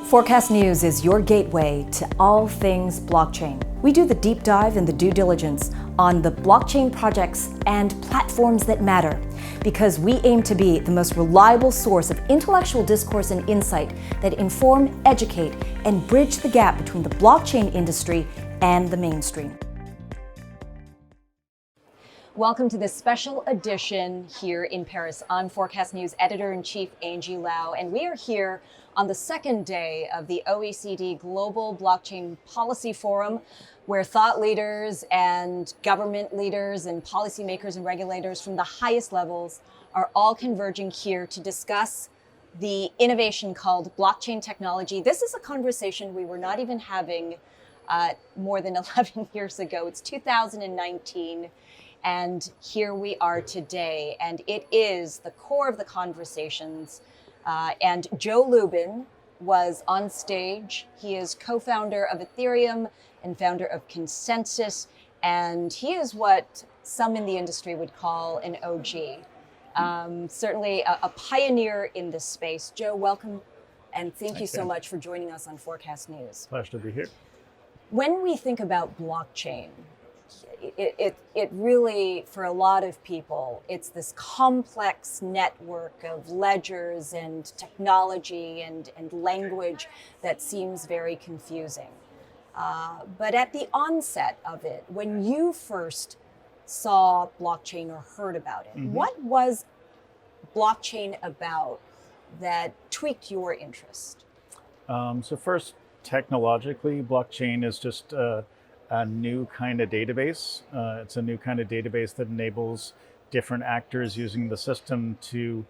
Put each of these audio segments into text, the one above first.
Forkast News is your gateway to all things blockchain. We do the deep dive and the due diligence on the blockchain projects and platforms that matter, because we aim to be the most reliable source of intellectual discourse and insight that inform, educate, and bridge the gap between the blockchain industry and the mainstream. Welcome to this special edition here in Paris. I'm Forkast News Editor-in-Chief Angie Lau, and we are here on the second day of the OECD Global Blockchain Policy Forum, where thought leaders and government leaders and policymakers and regulators from the highest levels are all converging here to discuss the innovation called blockchain technology. This is a conversation we were not even having more than 11 years ago. It's 2019. And here we are today, and it is the core of the conversations. And Joe Lubin was on stage. He is co-founder of Ethereum and founder of ConsenSys, and he is what some in the industry would call an OG. Certainly a pioneer in this space. Joe, welcome, and thank you so much for joining us on Forkast News. Pleasure to be here. When we think about blockchain, it really, for a lot of people, it's this complex network of ledgers and technology and language that seems very confusing. But at the onset of it, when you first saw blockchain or heard about it, what was blockchain about that tweaked your interest? So first, technologically, blockchain is just a new kind of database. It's a new kind of database that enables different actors using the system to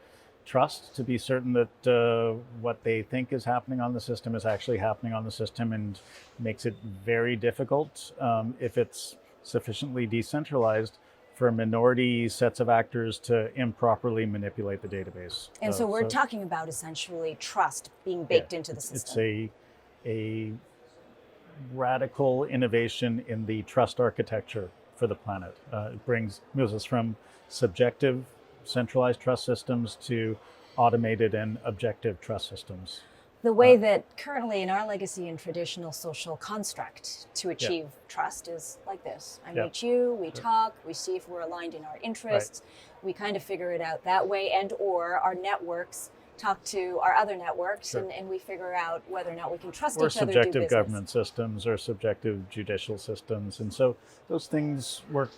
trust, to be certain that what they think is happening on the system is actually happening on the system, and makes it very difficult, if it's sufficiently decentralized, for minority sets of actors to improperly manipulate the database. And so we're talking about essentially trust being baked into the system. It's a radical innovation in the trust architecture for the planet. It moves us from subjective centralized trust systems to automated and objective trust systems. The way that currently in our legacy and traditional social construct to achieve trust is like this. I meet you, we talk, we see if we're aligned in our interests. We kind of figure it out that way, and or our networks talk to our other networks, and we figure out whether or not we can trust each other to do business. Or subjective government systems or subjective judicial systems. And so those things work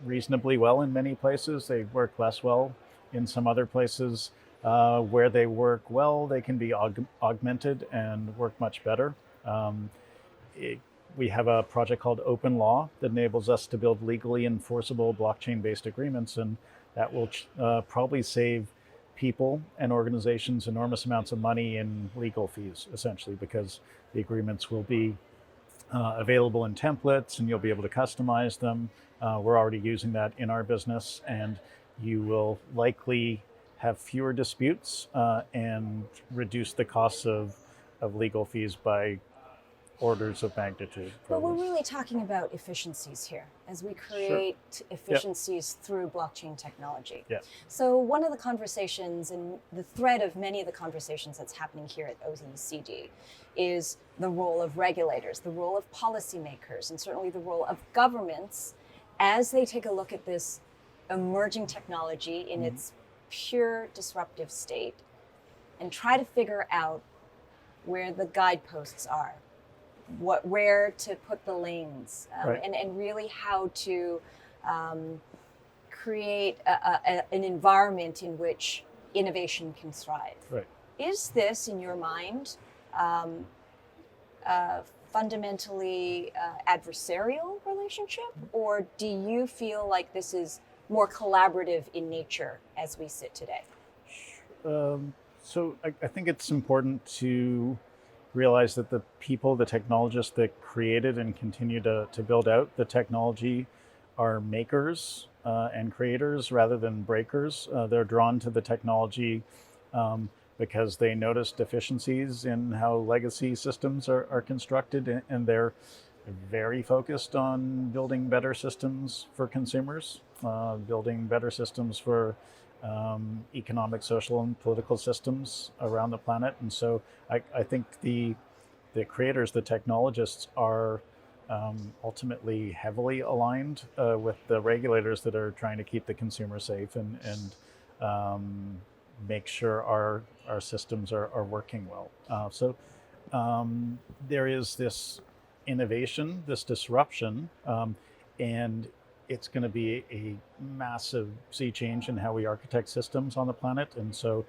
reasonably well in many places. They work less well in some other places. Where they work well, they can be augmented and work much better. We have a project called Open Law that enables us to build legally enforceable blockchain-based agreements, and that will probably save people and organizations enormous amounts of money in legal fees, essentially, because the agreements will be available in templates and you'll be able to customize them. We're already using that in our business, and you will likely have fewer disputes and reduce the costs of legal fees by orders of magnitude. But we're really talking about efficiencies here as we create efficiencies through blockchain technology. So one of the conversations and the thread of many of the conversations that's happening here at OECD is the role of regulators, the role of policymakers, and certainly the role of governments as they take a look at this emerging technology in its pure disruptive state and try to figure out where the guideposts are, where to put the lanes, and really how to create an environment in which innovation can thrive. Is this, in your mind, fundamentally adversarial relationship, or do you feel like this is more collaborative in nature as we sit today? So I think it's important to realize that the people, the technologists that created and continue to build out the technology are makers and creators rather than breakers. They're drawn to the technology because they notice deficiencies in how legacy systems are constructed, and they're very focused on building better systems for consumers, building better systems for economic, social, and political systems around the planet. And so I think the the creators, the technologists, are ultimately heavily aligned with the regulators that are trying to keep the consumer safe and make sure our systems are working well. There is this innovation, this disruption, and it's going to be a massive sea change in how we architect systems on the planet. And so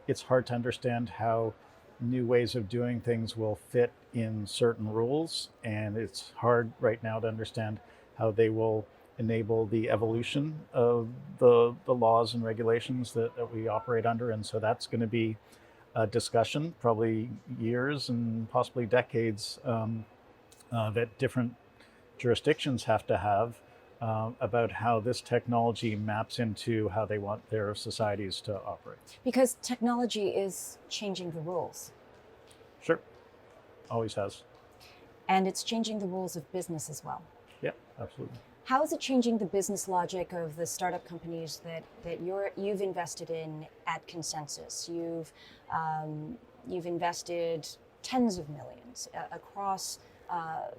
it's hard to understand how new ways of doing things will fit in certain rules. And it's hard right now to understand how they will enable the evolution of the laws and regulations that we operate under. And so that's going to be a discussion, probably years and possibly decades, that different jurisdictions have to have about how this technology maps into how they want their societies to operate. Because technology is changing the rules. Sure, always has. And it's changing the rules of business as well. Yeah, absolutely. How is it changing the business logic of the startup companies that you've invested in at ConsenSys? You've invested tens of millions across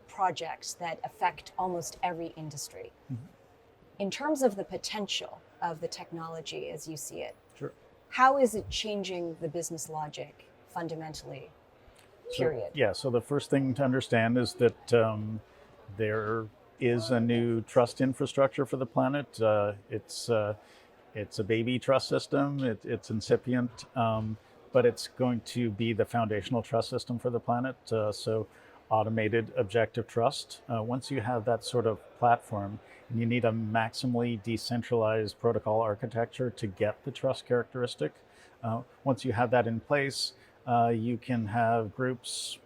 projects that affect almost every industry. Mm-hmm. In terms of the potential of the technology as you see it, sure. How is it changing the business logic fundamentally, period? So the first thing to understand is that there is a new trust infrastructure for the planet. It's a baby trust system. It's incipient, but it's going to be the foundational trust system for the planet. So automated objective trust. Once you have that sort of platform, and you need a maximally decentralized protocol architecture to get the trust characteristic. Once you have that in place, you can have groups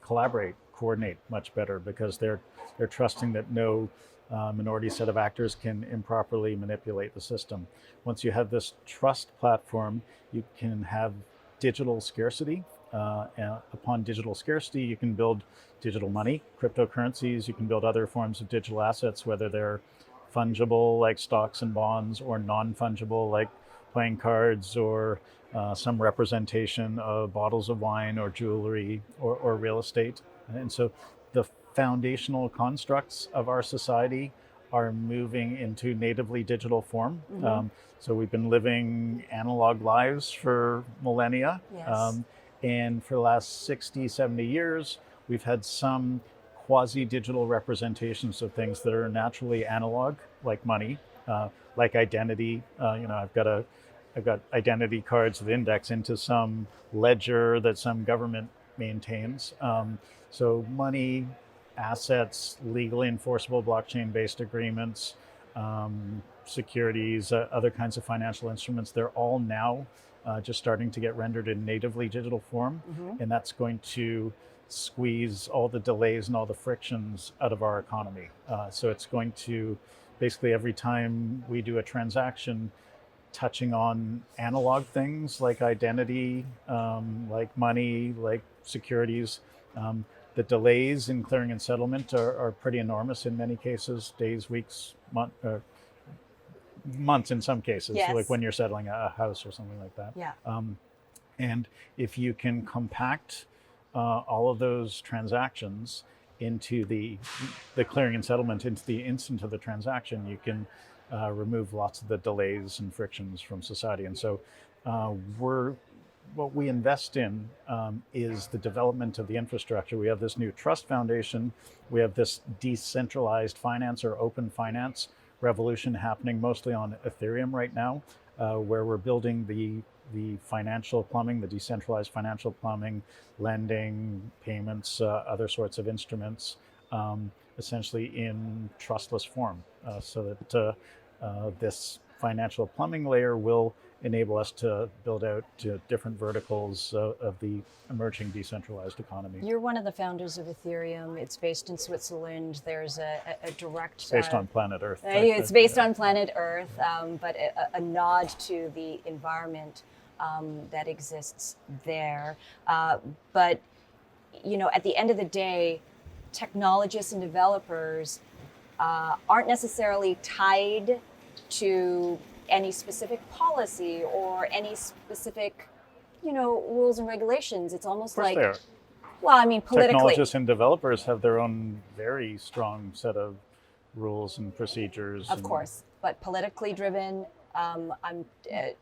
collaborate, coordinate much better because they're trusting that no minority set of actors can improperly manipulate the system. Once you have this trust platform, you can have digital scarcity. And upon digital scarcity, you can build digital money, cryptocurrencies. You can build other forms of digital assets, whether they're fungible like stocks and bonds, or non-fungible like playing cards, or some representation of bottles of wine or jewelry or real estate. And so the foundational constructs of our society are moving into natively digital form. Mm-hmm. So we've been living analog lives for millennia. Yes. And for the last 60, 70 years, we've had some quasi-digital representations of things that are naturally analog, like money, like identity. I've got identity cards that index into some ledger that some government maintains. So money, assets, legally enforceable blockchain-based agreements, securities, other kinds of financial instruments, they're all now just starting to get rendered in natively digital form. Mm-hmm. And that's going to squeeze all the delays and all the frictions out of our economy. So it's going to, basically every time we do a transaction touching on analog things like identity, like money, like securities, the delays in clearing and settlement are pretty enormous in many cases, days, weeks, months in some cases. Yes. Like when you're settling a house or something like that. Yeah. And if you can compact all of those transactions into the clearing and settlement into the instant of the transaction, you can remove lots of the delays and frictions from society. And so what we invest in is the development of the infrastructure. We have this new trust foundation. We have this decentralized finance or open finance revolution happening mostly on Ethereum right now, where we're building the financial plumbing, the decentralized financial plumbing, lending, payments, other sorts of instruments, essentially in trustless form, so that this financial plumbing layer will enable us to build out different verticals of the emerging decentralized economy. You're one of the founders of Ethereum. It's based in Switzerland. There's a direct... It's based on planet Earth. It's based on planet Earth, but a nod to the environment that exists there. But, at the end of the day, technologists and developers aren't necessarily tied to any specific policy or any specific rules and regulations. It's almost Of course like, they are. well, I mean, politically, Technologists and developers have their own very strong set of rules and procedures. of course, but politically driven,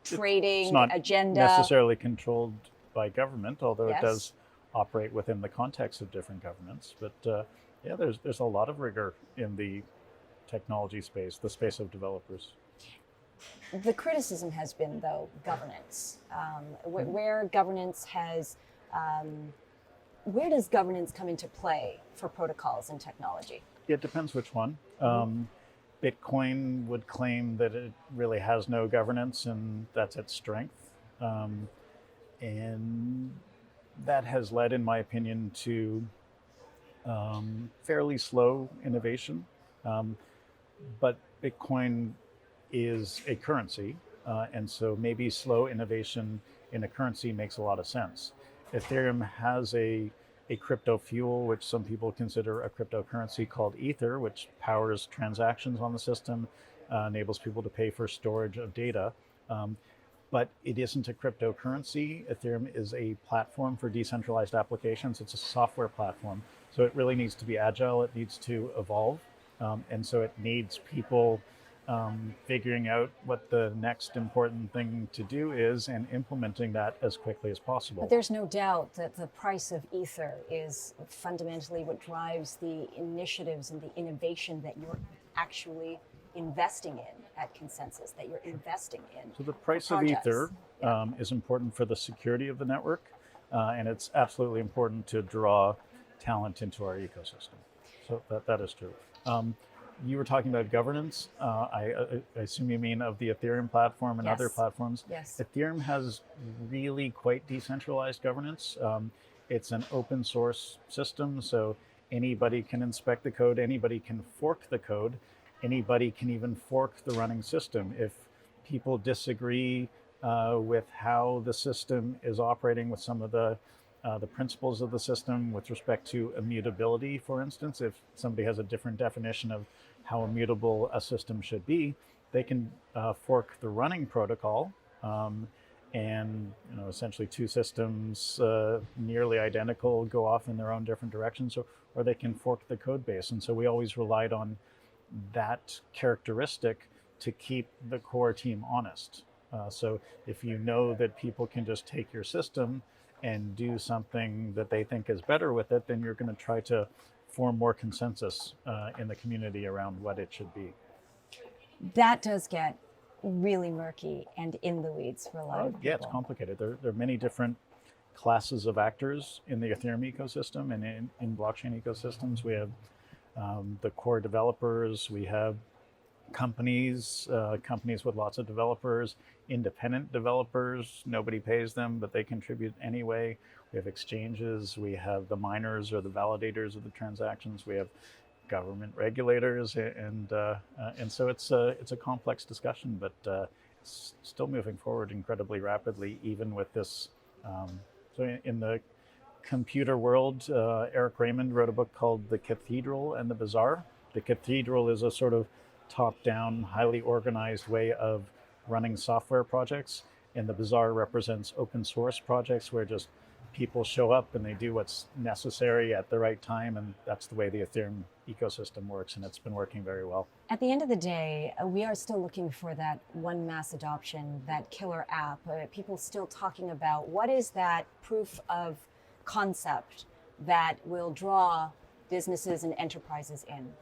trading, It's not agenda. necessarily controlled by government, although Yes. it does operate within the context of different governments. But yeah, there's a lot of rigor in the technology space, the space of developers. The criticism has been, though, governance. Where governance has, where does governance come into play for protocols and technology? It depends which one. Bitcoin would claim that it really has no governance, and that's its strength. And that has led, in my opinion, to fairly slow innovation. But Bitcoin is a currency, and so maybe slow innovation in a currency makes a lot of sense. Ethereum has a crypto fuel, which some people consider a cryptocurrency, called Ether, which powers transactions on the system, enables people to pay for storage of data. But it isn't a cryptocurrency. Ethereum is a platform for decentralized applications. It's a software platform. So it really needs to be agile. It needs to evolve. And so it needs people figuring out what the next important thing to do is and implementing that as quickly as possible. But there's no doubt that the price of Ether is fundamentally what drives the initiatives and the innovation that you're actually investing in at ConsenSys, that you're investing in. So the price of projects. Ether is important for the security of the network, and it's absolutely important to draw talent into our ecosystem. So that is true. You were talking about governance. I assume you mean of the Ethereum platform and other platforms. Yes. Ethereum has really quite decentralized governance. It's an open source system, so anybody can inspect the code, anybody can fork the code, anybody can even fork the running system. If people disagree with how the system is operating, with some of the principles of the system with respect to immutability, for instance, if somebody has a different definition of how immutable a system should be, they can fork the running protocol, and essentially two systems nearly identical go off in their own different directions, or they can fork the code base. And so we always relied on that characteristic to keep the core team honest. So if you know that people can just take your system and do something that they think is better with it, then you're going to try to form more consensus in the community around what it should be. That does get really murky and in the weeds for a lot of people. Yeah, it's complicated. There are many different classes of actors in the Ethereum ecosystem and in blockchain ecosystems. We have the core developers, we have companies with lots of developers, independent developers, nobody pays them, but they contribute anyway. We have exchanges, we have the miners or the validators of the transactions, we have government regulators, and so it's a complex discussion, but it's still moving forward incredibly rapidly, even with this. So in the computer world, Eric Raymond wrote a book called The Cathedral and the Bazaar. The cathedral is a sort of top-down, highly organized way of running software projects, and the bazaar represents open source projects where just people show up and they do what's necessary at the right time, and that's the way the Ethereum ecosystem works, and it's been working very well. At the end of the day, we are still looking for that one mass adoption, that killer app. People still talking about what is that proof of concept that will draw businesses and enterprises in.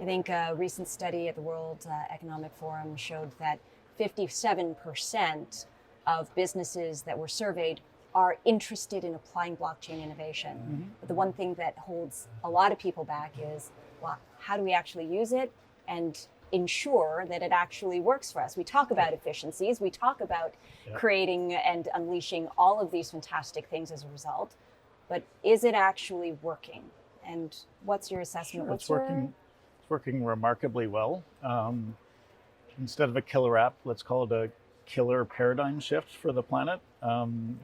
I think a recent study at the World Economic Forum showed that 57% of businesses that were surveyed are interested in applying blockchain innovation. Mm-hmm. But the one thing that holds a lot of people back is, well, how do we actually use it and ensure that it actually works for us? We talk about efficiencies, we talk about creating and unleashing all of these fantastic things as a result, but is it actually working? And what's your assessment? Sure, it's working remarkably well. Instead of a killer app, let's call it a killer paradigm shift for the planet.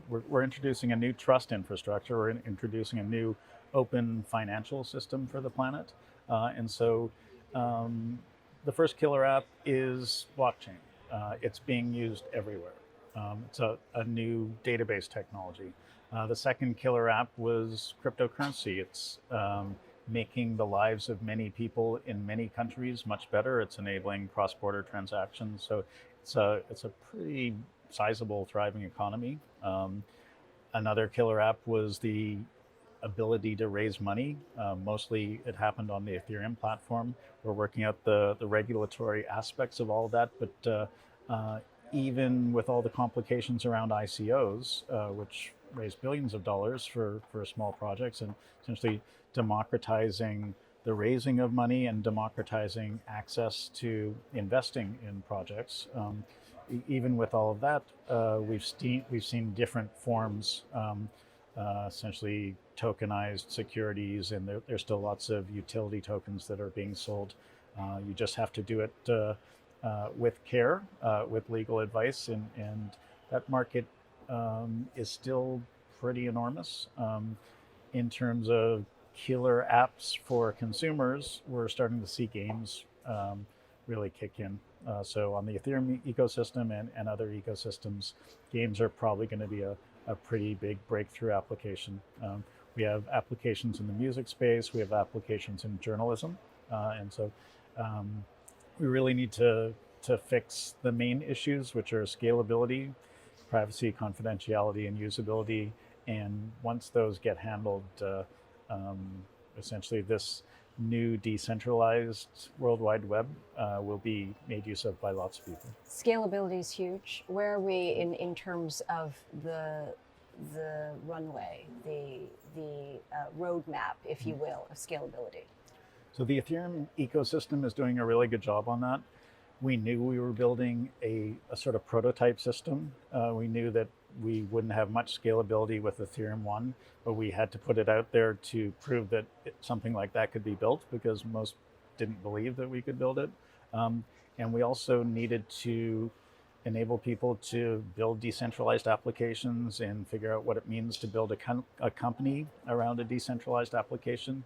We're introducing a new trust infrastructure. We're introducing a new open financial system for the planet. And so the first killer app is blockchain. It's being used everywhere. It's a new database technology. The second killer app was cryptocurrency. It's making the lives of many people in many countries much better. It's enabling cross-border transactions. So it's a pretty sizable, thriving economy. Another killer app was the ability to raise money. Mostly it happened on the Ethereum platform. We're working out the regulatory aspects of all of that, but even with all the complications around ICOs, which raise billions of dollars for small projects, and essentially democratizing the raising of money and democratizing access to investing in projects. Even with all of that, we've seen different forms, essentially tokenized securities, and there's still lots of utility tokens that are being sold. You just have to do it with care, with legal advice, and that market is still pretty enormous. In terms of killer apps for consumers, we're starting to see games really kick in. So on the Ethereum ecosystem and other ecosystems, games are probably going to be a pretty big breakthrough application. We have applications in the music space, we have applications in journalism, and so we really need to fix the main issues, which are scalability, privacy, confidentiality, and usability. And once those get handled, essentially this new decentralized World Wide Web will be made use of by lots of people. Scalability is huge. Where are we in terms of the runway, the roadmap, if you will, of scalability? So the Ethereum ecosystem is doing a really good job on that. We knew we were building a sort of prototype system. We knew that we wouldn't have much scalability with Ethereum 1, but we had to put it out there to prove that something like that could be built, because most didn't believe that we could build it. And we also needed to enable people to build decentralized applications and figure out what it means to build a company around a decentralized application,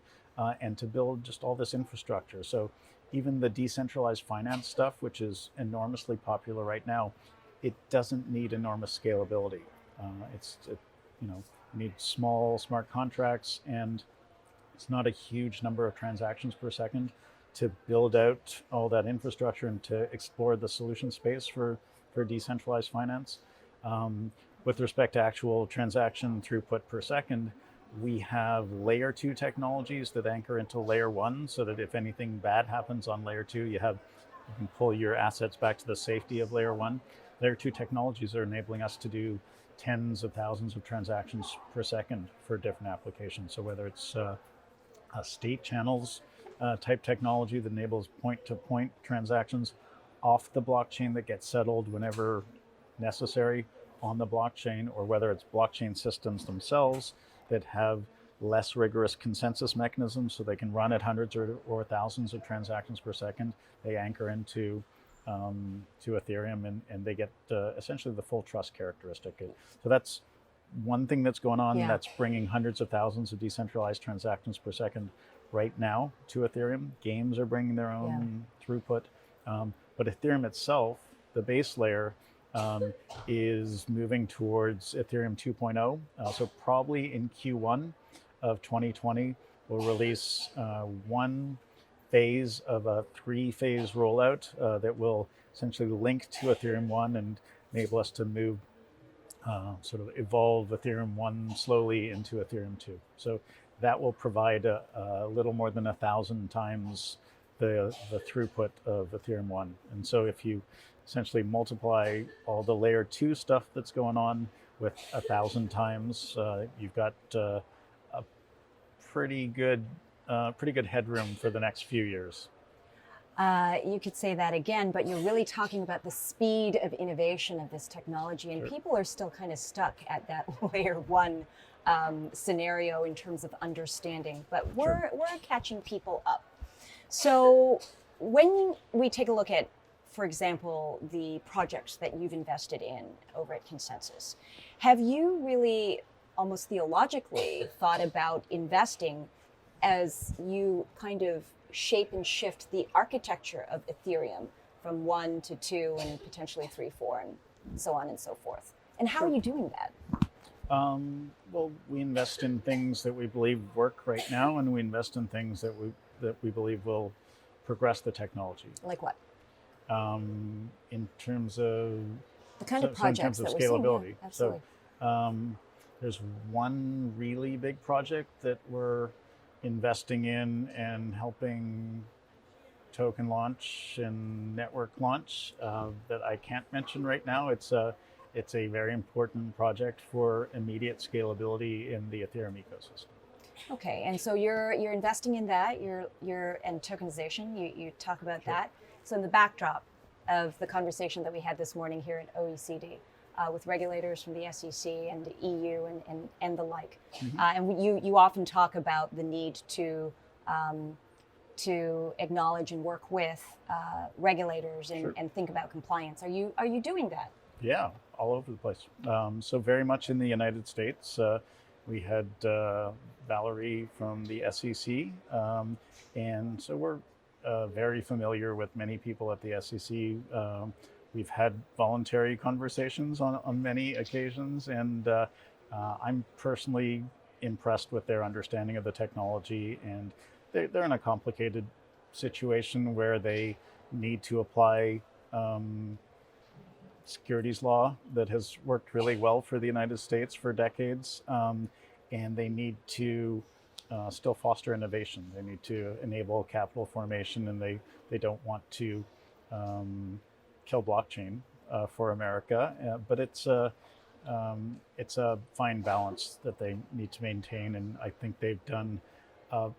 and to build just all this infrastructure. So even the decentralized finance stuff, which is enormously popular right now, it doesn't need enormous scalability. You need small smart contracts, and it's not a huge number of transactions per second to build out all that infrastructure and to explore the solution space for decentralized finance. With respect to actual transaction throughput per second, we have layer 2 technologies that anchor into layer 1, so that if anything bad happens on layer 2, you can pull your assets back to the safety of layer 1. Layer 2 technologies are enabling us to do tens of thousands of transactions per second for different applications. So whether it's a state channels type technology that enables point-to-point transactions off the blockchain that get settled whenever necessary on the blockchain, or whether it's blockchain systems themselves that have less rigorous consensus mechanisms, so they can run at hundreds or thousands of transactions per second. They anchor into to Ethereum, and they get essentially the full trust characteristic. So that's one thing that's going on. That's bringing hundreds of thousands of decentralized transactions per second right now to Ethereum. Games are bringing their own throughput, but Ethereum itself, the base layer, is moving towards Ethereum 2.0. So probably in Q1 of 2020, we'll release one phase of a 3-phase rollout that will essentially link to Ethereum 1 and enable us to move, sort of evolve Ethereum 1 slowly into Ethereum 2. So that will provide a little more than 1,000 times the throughput of Ethereum 1. And so if you essentially multiply all the layer 2 stuff that's going on with 1,000 times, you've got a pretty good headroom for the next few years. You could say that again, but you're really talking about the speed of innovation of this technology, and people are still kind of stuck at that layer 1 scenario in terms of understanding, but we're catching people up. So when we take a look at, for example, the projects that you've invested in over at ConsenSys, have you really almost theologically thought about investing as you kind of shape and shift the architecture of Ethereum from 1 to 2 and potentially 3, 4, and so on and so forth. And how are you doing that? Well, we invest in things that we believe work right now, and we invest in things that we believe will progress the technology. Like what? In terms of The kind of projects in terms that of we're seeing. scalability. Yeah, absolutely. There's one really big project that we're investing in and helping token launch and network launch that I can't mention right now. It's a very important project for immediate scalability in the Ethereum ecosystem. Okay, and so you're investing in that. And tokenization. You talk about that. So in the backdrop of the conversation that we had this morning here at OECD with regulators from the SEC and the EU and the like, and you often talk about the need to acknowledge and work with regulators and think about compliance. Are you doing that? Yeah, all over the place. So very much in the United States. We had Valerie from the SEC, and so we're very familiar with many people at the SEC. We've had voluntary conversations on many occasions, and I'm personally impressed with their understanding of the technology. And they're in a complicated situation where they need to apply securities law that has worked really well for the United States for decades, and they need to still foster innovation. They need to enable capital formation, and they don't want to kill blockchain for America. But it's a fine balance that they need to maintain, and I think they've done a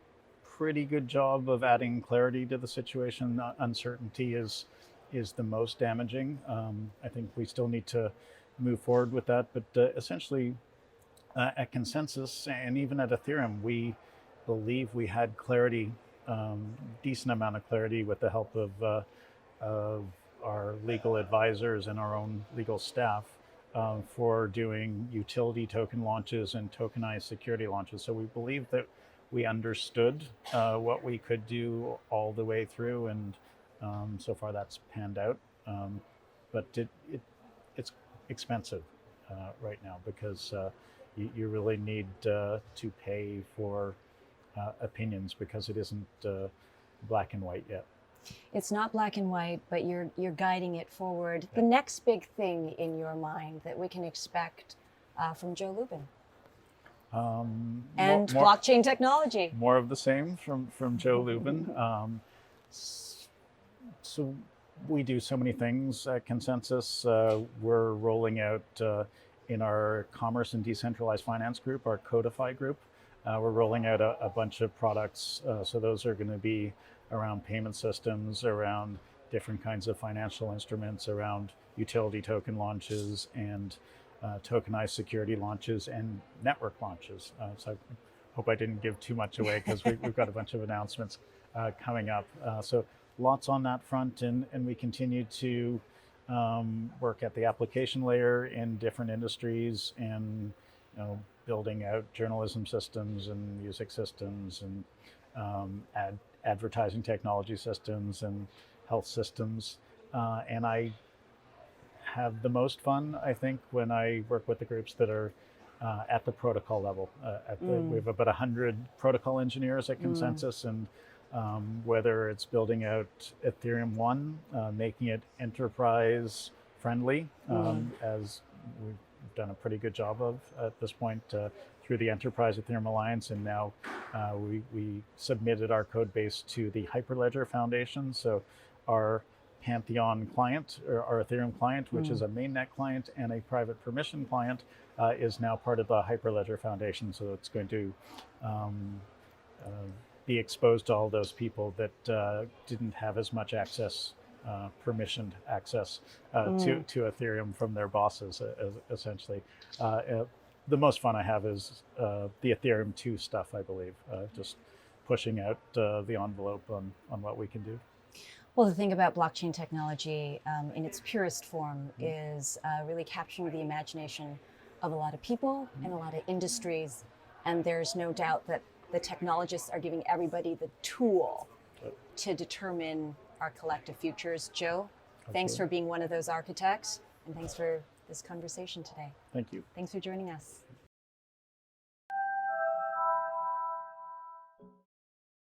pretty good job of adding clarity to the situation. Uncertainty is the most damaging. I think we still need to move forward with that, but essentially at ConsenSys and even at Ethereum, we believe we had clarity, decent amount of clarity with the help of our legal advisors and our own legal staff for doing utility token launches and tokenized security launches. So we believe that we understood what we could do all the way through, and so far that's panned out. But it's expensive right now because you really need to pay for opinions because it isn't black and white yet. It's not black and white, but you're guiding it forward. Yeah. The next big thing in your mind that we can expect from Joe Lubin? And blockchain technology. More of the same from Joe Lubin. So we do so many things at ConsenSys. We're rolling out in our commerce and decentralized finance group, our Codify group. We're rolling out a bunch of products. So those are going to be around payment systems, around different kinds of financial instruments, around utility token launches and tokenized security launches and network launches. So I hope I didn't give too much away because we've got a bunch of announcements coming up. So lots on that front, and we continue to work at the application layer in different industries, and building out journalism systems and music systems and advertising technology systems and health systems. And I have the most fun, I think, when I work with the groups that are at the protocol level. We have about 100 protocol engineers at ConsenSys, and whether it's building out Ethereum 1, making it enterprise friendly, as we've done a pretty good job of at this point through the Enterprise Ethereum Alliance, and now we submitted our code base to the Hyperledger Foundation. So our Pantheon client, or our Ethereum client, which is a mainnet client and a private permission client, is now part of the Hyperledger Foundation. So it's going to be exposed to all those people that didn't have as much access, permissioned access to Ethereum from their bosses, essentially. The most fun I have is the Ethereum 2 stuff, I believe, just pushing out the envelope on what we can do. Well, the thing about blockchain technology in its purest form is really capturing the imagination of a lot of people and a lot of industries. And there's no doubt that the technologists are giving everybody the tool to determine our collective futures. Joe, thanks Absolutely. for being one of those architects, and thanks for this conversation today. Thank you. Thanks for joining us.